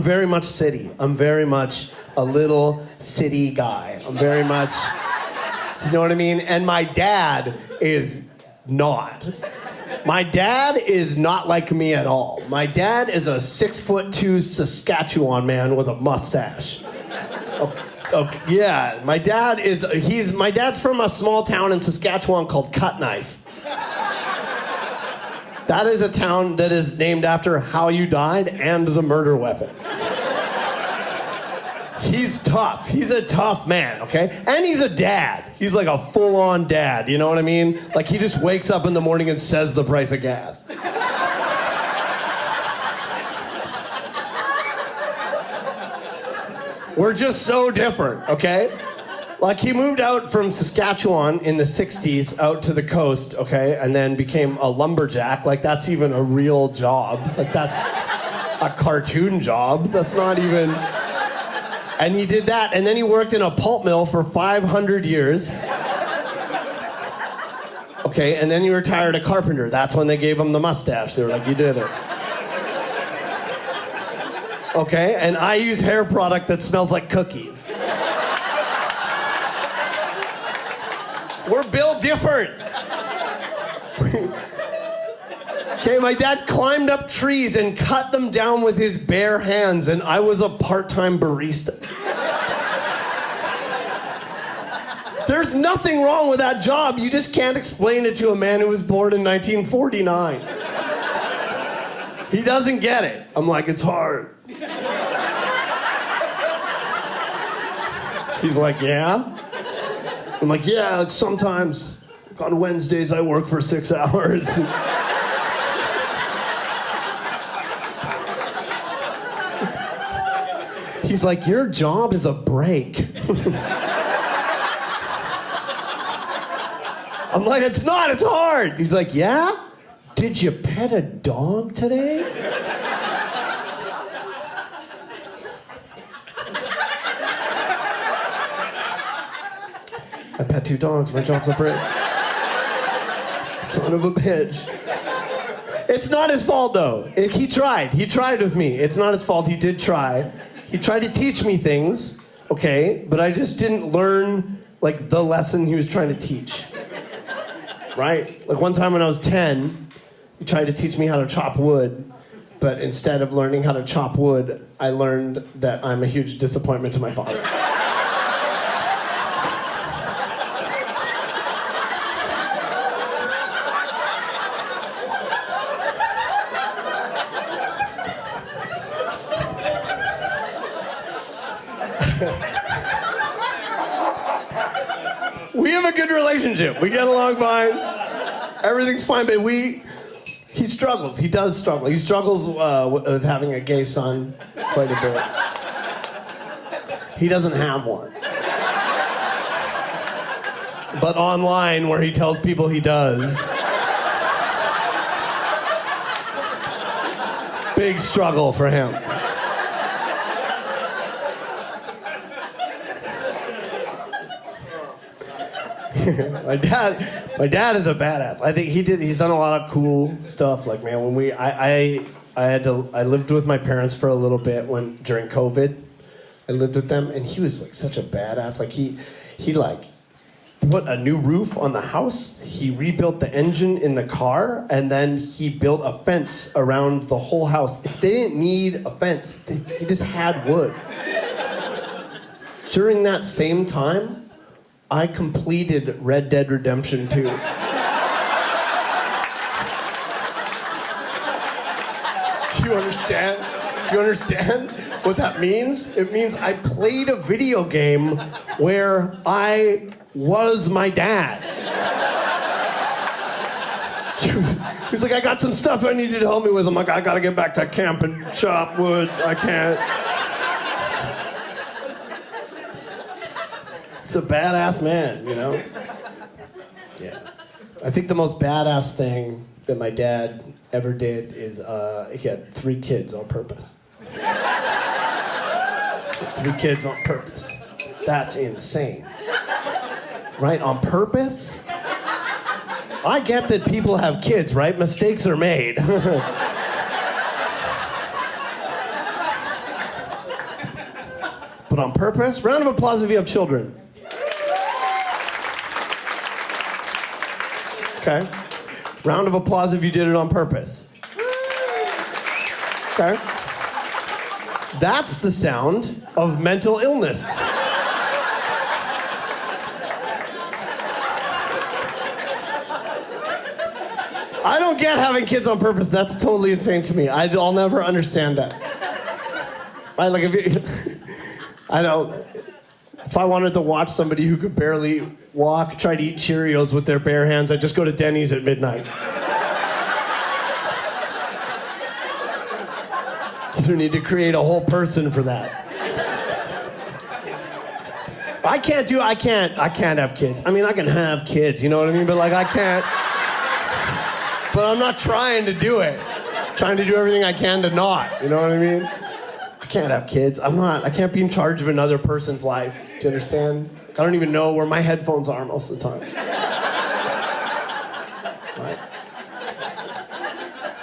very much city. I'm very much a little city guy. I'm very much, you know what I mean? And my dad is not. My dad is not like me at all. My dad is a 6'2" Saskatchewan man with a mustache. Yeah, my dad's from a small town in Saskatchewan called Cutknife. That is a town that is named after how you died and the murder weapon. He's tough. He's a tough man, okay? And he's a dad. He's like a full-on dad, you know what I mean? Like he just wakes up in the morning and says the price of gas. We're just so different, okay? Like he moved out from Saskatchewan in the 60s out to the coast, okay? And then became a lumberjack. Like that's even a real job. Like that's a cartoon job. That's not even... And he did that, and then he worked in a pulp mill for 500 years. Okay, and then he retired a carpenter. That's when they gave him the mustache. They were like, you did it. Okay, and I use hair product that smells like cookies. We're built different. Okay, my dad climbed up trees and cut them down with his bare hands, and I was a part-time barista. There's nothing wrong with that job. You just can't explain it to a man who was born in 1949. He doesn't get it. I'm like, it's hard. He's like, yeah? I'm like, yeah, sometimes on Wednesdays I work for 6 hours. He's like, your job is a break. I'm like, it's not, it's hard. He's like, yeah? Did you pet a dog today? I pet 2 dogs, my job's a break. Son of a bitch. It's not his fault though. He tried with me. It's not his fault, he did try. He tried to teach me things, okay, but I just didn't learn like the lesson he was trying to teach. Right? Like one time when I was 10, he tried to teach me how to chop wood, but instead of learning how to chop wood, I learned that I'm a huge disappointment to my father. We have a good relationship. We get along fine. Everything's fine, but he struggles. He does struggle. He struggles with having a gay son quite a bit. He doesn't have one. But online, where he tells people he does, big struggle for him. My dad is a badass. I think he's done a lot of cool stuff. Like, man, when I lived with my parents for a little bit during COVID. I lived with them, and he was like such a badass. Like he like put a new roof on the house. He rebuilt the engine in the car, and then he built a fence around the whole house. They didn't need a fence. He just had wood. During that same time, I completed Red Dead Redemption 2. Do you understand? Do you understand what that means? It means I played a video game where I was my dad. He was like, I got some stuff I need you to help me with. I'm like, I gotta get back to camp and chop wood. I can't. It's a badass man, you know? Yeah. I think the most badass thing that my dad ever did is he had 3 kids on purpose. 3 kids on purpose. That's insane. Right? On purpose? I get that people have kids, right? Mistakes are made. but on purpose. Round of applause if you have children. Okay. Round of applause if you did it on purpose. Okay. That's the sound of mental illness. I don't get having kids on purpose. That's totally insane to me. I'll never understand that. If I wanted to watch somebody who could barely walk try to eat Cheerios with their bare hands, I'd just go to Denny's at midnight. You need to create a whole person for that. I can't have kids. I mean, I can have kids, you know what I mean? But like, I can't. But I'm not trying to do it. I'm trying to do everything I can to not, you know what I mean? I can't have kids. I can't be in charge of another person's life. Do you understand? I don't even know where my headphones are most of the time. Right?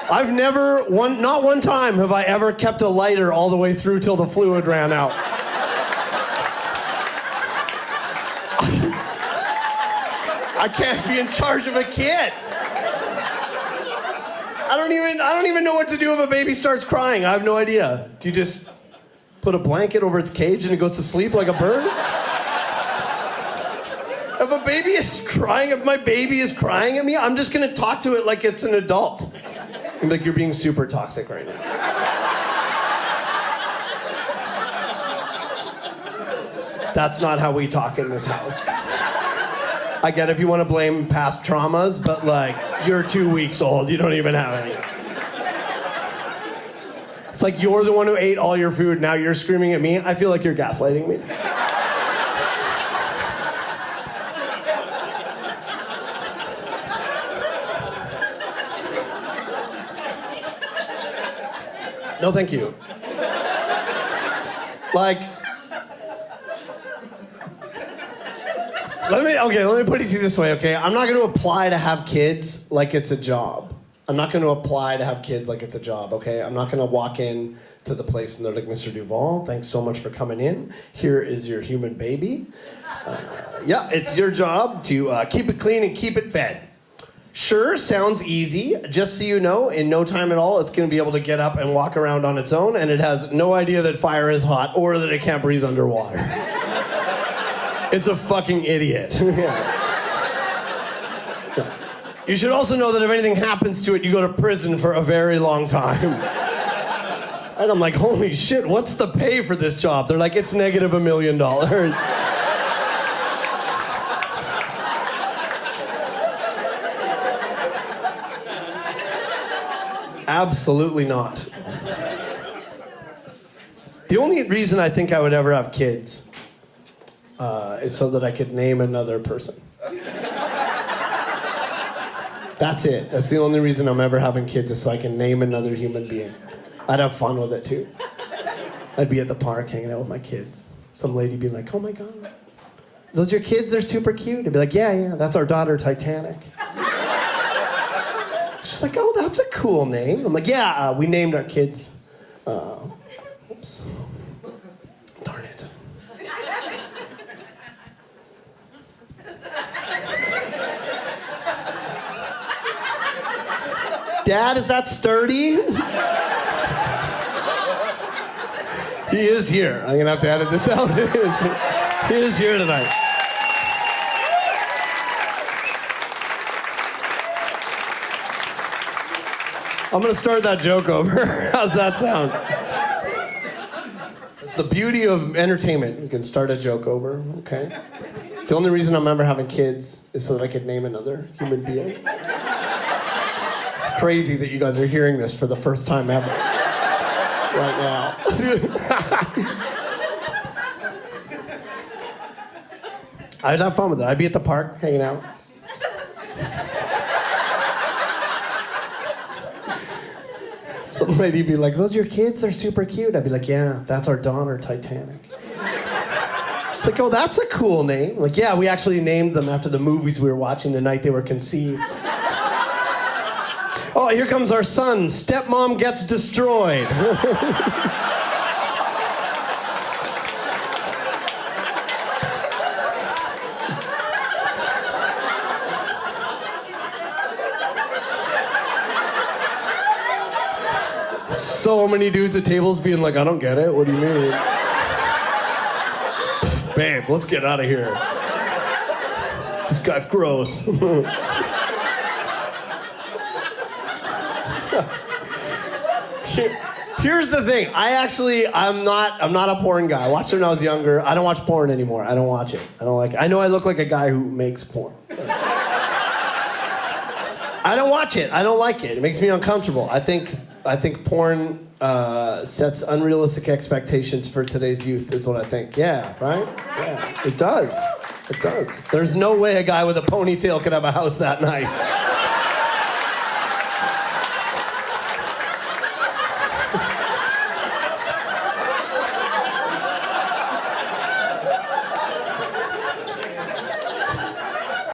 I've not one time have I ever kept a lighter all the way through till the fluid ran out. I can't be in charge of a kid. I don't even know what to do if a baby starts crying. I have no idea. Do you just put a blanket over its cage and it goes to sleep like a bird? If a baby is crying, if my baby is crying at me, I'm just gonna talk to it like it's an adult. I'm like, you're being super toxic right now. That's not how we talk in this house. I get if you want to blame past traumas, but like, you're 2 weeks old, you don't even have any. It's like you're the one who ate all your food, now you're screaming at me. I feel like you're gaslighting me. No, thank you. Like, let me put it to you this way, okay? I'm not going to apply to have kids like it's a job. I'm not going to apply to have kids like it's a job, okay? I'm not going to walk in to the place and they're like, Mr. Duval, thanks so much for coming in. Here is your human baby. Yeah, it's your job to keep it clean and keep it fed. Sure, sounds easy. Just so you know, in no time at all, it's going to be able to get up and walk around on its own, and it has no idea that fire is hot or that it can't breathe underwater. It's a fucking idiot. Yeah. You should also know that if anything happens to it, you go to prison for a very long time. And I'm like, holy shit, what's the pay for this job? They're like, it's negative $1 million. Absolutely not. The only reason I think I would ever have kids is so that I could name another person. That's it. That's the only reason I'm ever having kids, is so I can name another human being. I'd have fun with it too. I'd be at the park hanging out with my kids. Some lady be like, oh my God, those your kids? They're super cute. I'd be like, yeah, that's our daughter, Titanic. She's like, oh, that's a cool name. I'm like, yeah, we named our kids. Oops. Darn it. Dad, is that Sturdy? He is here. I'm gonna have to edit this out. He is here tonight. I'm gonna start that joke over. How's that sound? It's the beauty of entertainment. You can start a joke over, okay? The only reason I'm ever having kids is so that I could name another human being. It's crazy that you guys are hearing this for the first time ever. Right now. I'd have fun with it. I'd be at the park hanging out. Some lady be like, those your kids? They're super cute. I'd be like, yeah, that's our daughter, Titanic. She's like, oh, that's a cool name. I'm like, yeah, we actually named them after the movies we were watching the night they were conceived. Oh, here comes our son. Stepmom gets destroyed. So many dudes at tables being like, I don't get it. What do you mean? Babe, let's get out of here. This guy's gross. Here's the thing. I'm not a porn guy. I watched it when I was younger. I don't watch porn anymore. I don't watch it. I don't like it. I know I look like a guy who makes porn. I don't watch it. I don't like it. It makes me uncomfortable. I think porn sets unrealistic expectations for today's youth, is what I think. Yeah, right? Yeah, it does. It does. There's no way a guy with a ponytail could have a house that nice.